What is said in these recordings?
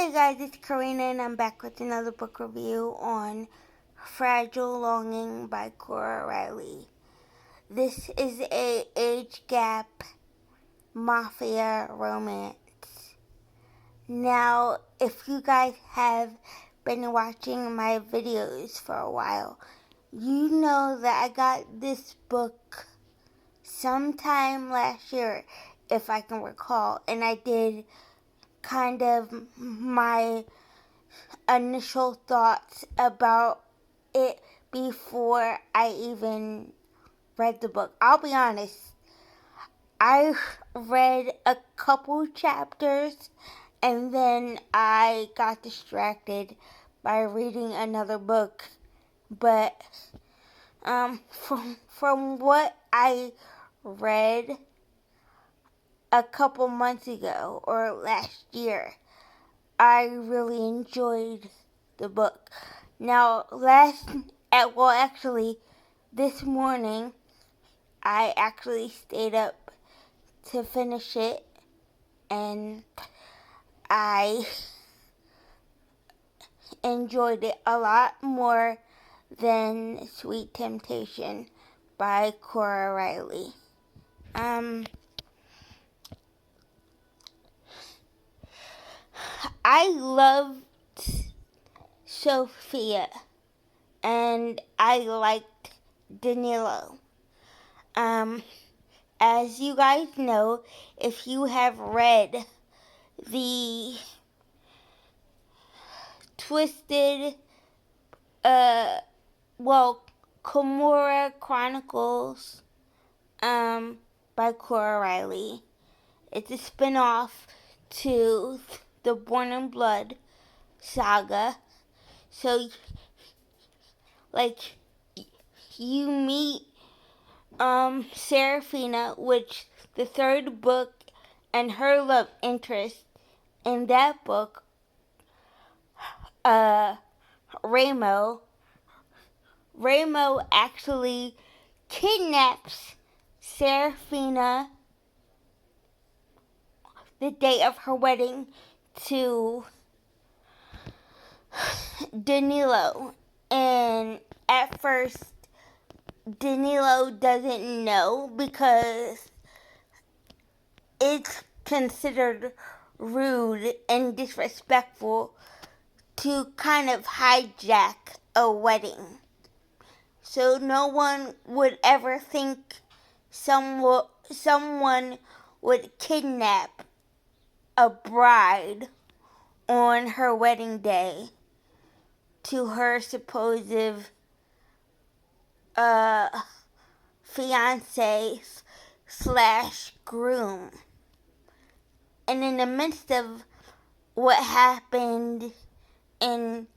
Hey guys, it's Karina and I'm back with another book review on Fragile Longing by Cora Reilly. This is a age gap mafia romance. Now, if you guys have been watching my videos for a while, you know that I got this book sometime last year, if I can recall, and I did kind of my initial thoughts about it before I even read the book. I'll be honest, I read a couple chapters and then I got distracted by reading another book. But from what I read a couple months ago or last year, I really enjoyed the book. Now, this morning, I actually stayed up to finish it, and I enjoyed it a lot more than Sweet Temptation by Cora Reilly. I loved Sophia, and I liked Danilo. As you guys know, if you have read the Twisted, Cora Chronicles, by Cora Reilly, it's a spin-off to the Born in Blood saga. So, you meet Serafina, which the third book, and her love interest in that book, Ramo actually kidnaps Serafina the day of her wedding to Danilo. And at first, Danilo doesn't know because it's considered rude and disrespectful to kind of hijack a wedding. So no one would ever think someone would kidnap a bride on her wedding day to her supposed fiance / groom. And in the midst of what happened in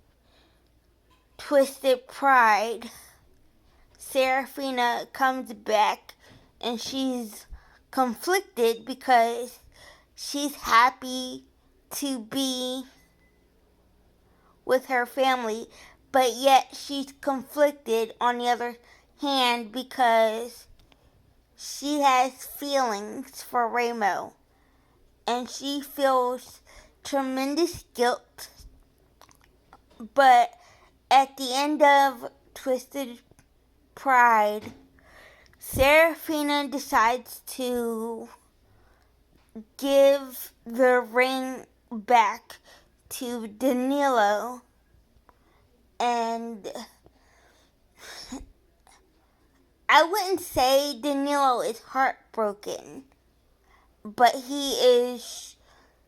Twisted Pride, Serafina comes back and she's conflicted because she's happy to be with her family, but yet she's conflicted on the other hand because she has feelings for Ramo, and she feels tremendous guilt. But at the end of Twisted Pride, Serafina decides to give the ring back to Danilo, and I wouldn't say Danilo is heartbroken, but he is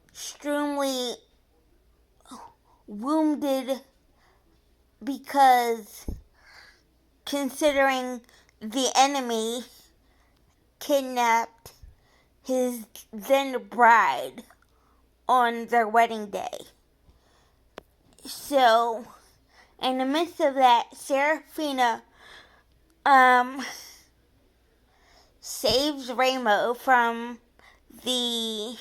extremely wounded because considering the enemy kidnapped his then bride on their wedding day. So, in the midst of that, Serafina saves Ramo from the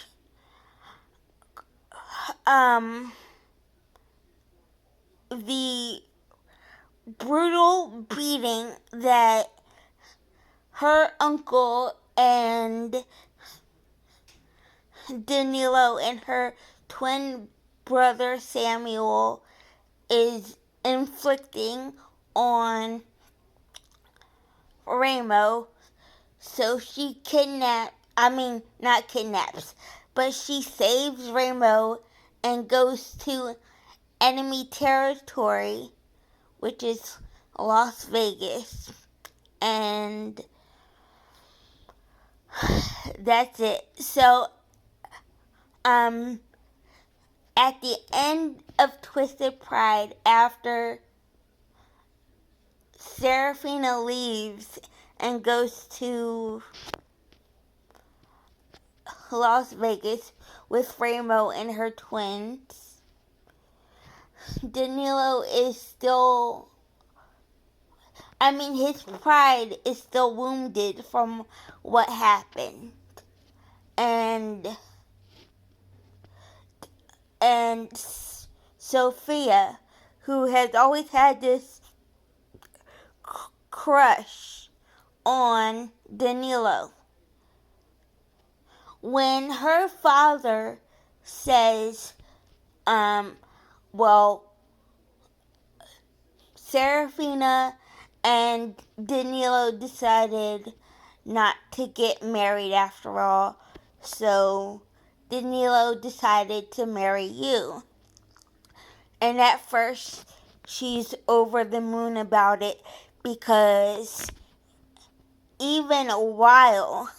brutal beating that her uncle and Danilo and her twin brother Samuel is inflicting on Rainbow. So she not kidnaps, but she saves Rainbow and goes to enemy territory, which is Las Vegas. And that's it. So, at the end of Twisted Pride, after Serafina leaves and goes to Las Vegas with Rainbow and her twins, Danilo is still, his pride is still wounded from what happened. And Sophia, who has always had this crush on Danilo, when her father says, Serafina and Danilo decided not to get married after all, so Danilo decided to marry you. And at first, she's over the moon about it, because even while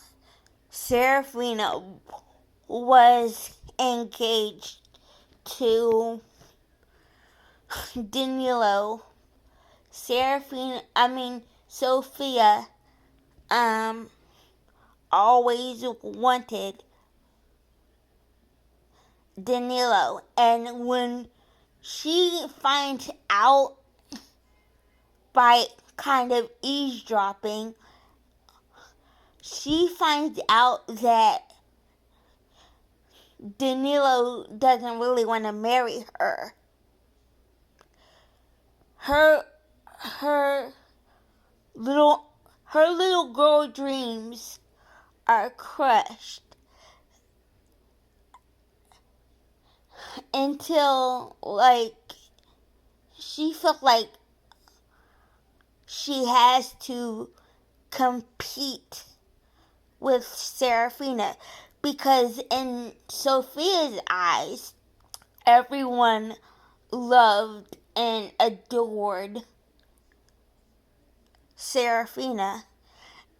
Serafina was engaged to Danilo, Sophia, always wanted Danilo. And when she finds out by kind of eavesdropping, she finds out that Danilo doesn't really want to marry her. Her little girl dreams are crushed until, she felt like she has to compete with Serafina, because in Sophia's eyes, everyone loved and adored Serafina,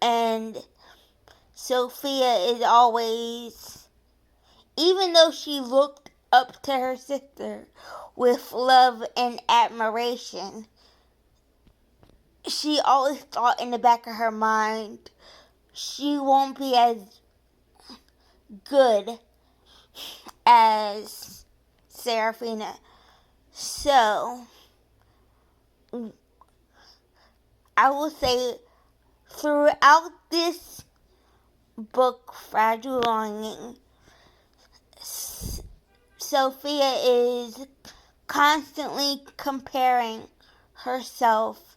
and Sophia is always, even though she looked up to her sister with love and admiration, she always thought in the back of her mind she won't be as good as Serafina. So, I will say, throughout this book, Fragile Longing, Sophia is constantly comparing herself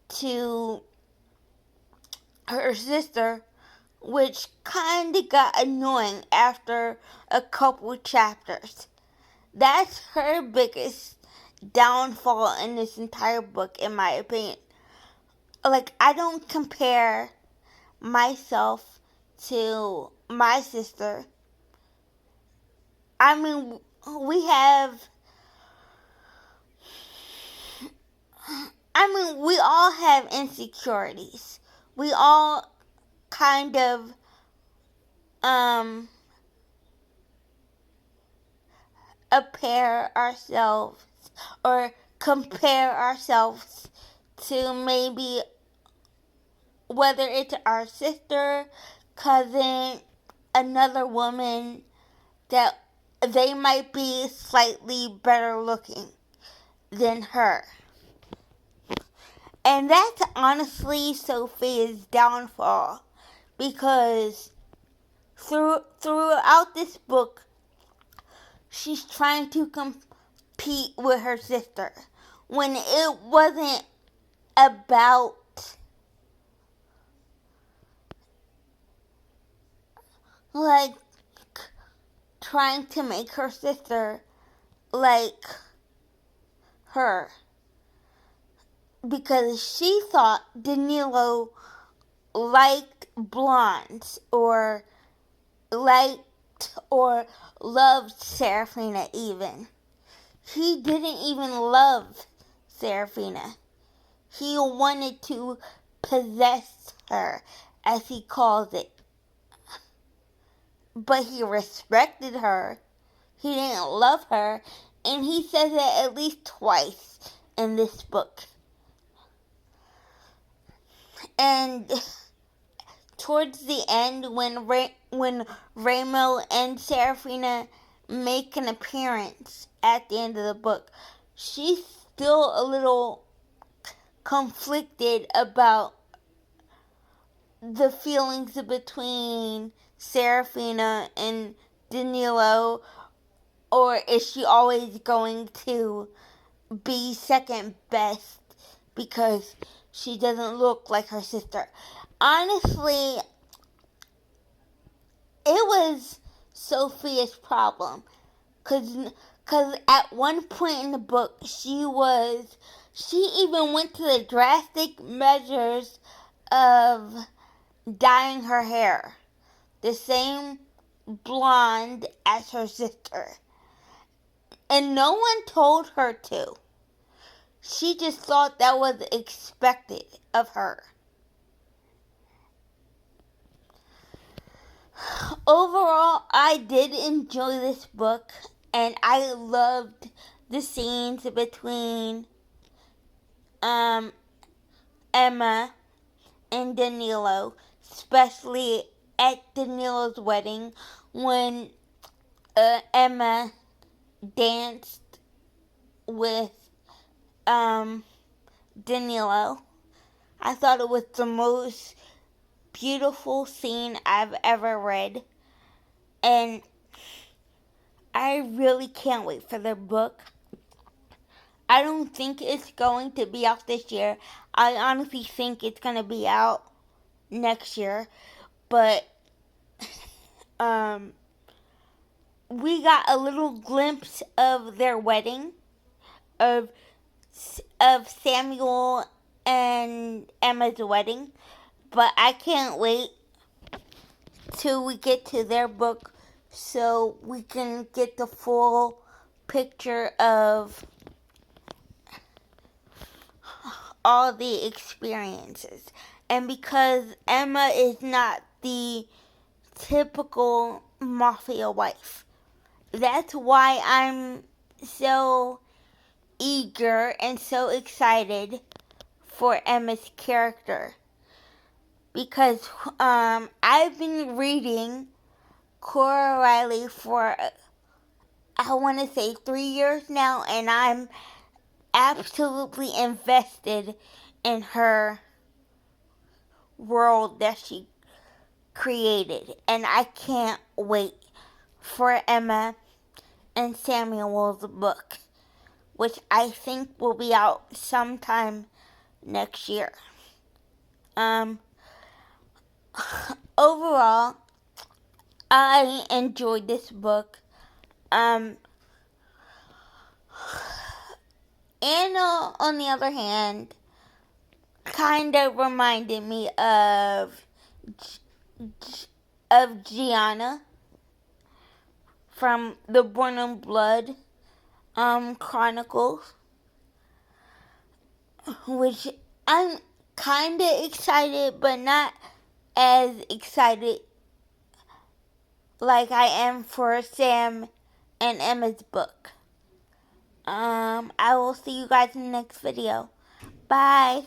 to her sister, which kind of got annoying after a couple chapters. That's her biggest downfall in this entire book, in my opinion. I don't compare myself to my sister. We all have insecurities. We all kind of, compare ourselves to maybe, whether it's our sister, cousin, another woman, that they might be slightly better looking than her. And that's honestly Sophia's downfall, because throughout this book, she's trying to compete with her sister, when it wasn't about trying to make her sister like her because she thought Danilo liked blondes or liked or loved Serafina even. He didn't even love Serafina. He wanted to possess her, as he calls it. But he respected her. He didn't love her. And he says it at least twice in this book. And towards the end, when Ramo and Serafina make an appearance at the end of the book, she's still a little conflicted about the feelings between Serafina and Danilo, or is she always going to be second best because she doesn't look like her sister? Honestly, it was Sophia's problem, cause at one point in the book she even went to the drastic measures of dyeing her hair the same blonde as her sister, and no one told her to. She just thought that was expected of her. Overall, I did enjoy this book, and I loved the scenes between Emma and Danilo, especially at Danilo's wedding when Emma danced with Danilo. I thought it was the most beautiful scene I've ever read, and I really can't wait for the book. I don't think it's going to be out this year. I honestly think it's going to be out next year, but we got a little glimpse of their wedding, of Samuel and Emma's wedding, but I can't wait till we get to their book so we can get the full picture of all the experiences. And because Emma is not the typical mafia wife, that's why I'm so eager and so excited for Emma's character. Because I've been reading Cora Reilly for, I want to say 3 years now, and I'm absolutely invested in her world that she created. And I can't wait for Emma and Samuel's book, which I think will be out sometime next year. Overall, I enjoyed this book. And on the other hand, kind of reminded me of Gianna from the Born in Blood Chronicles, which I'm kind of excited, but not as excited like I am for Sam and Emma's book. I will see you guys in the next video. Bye.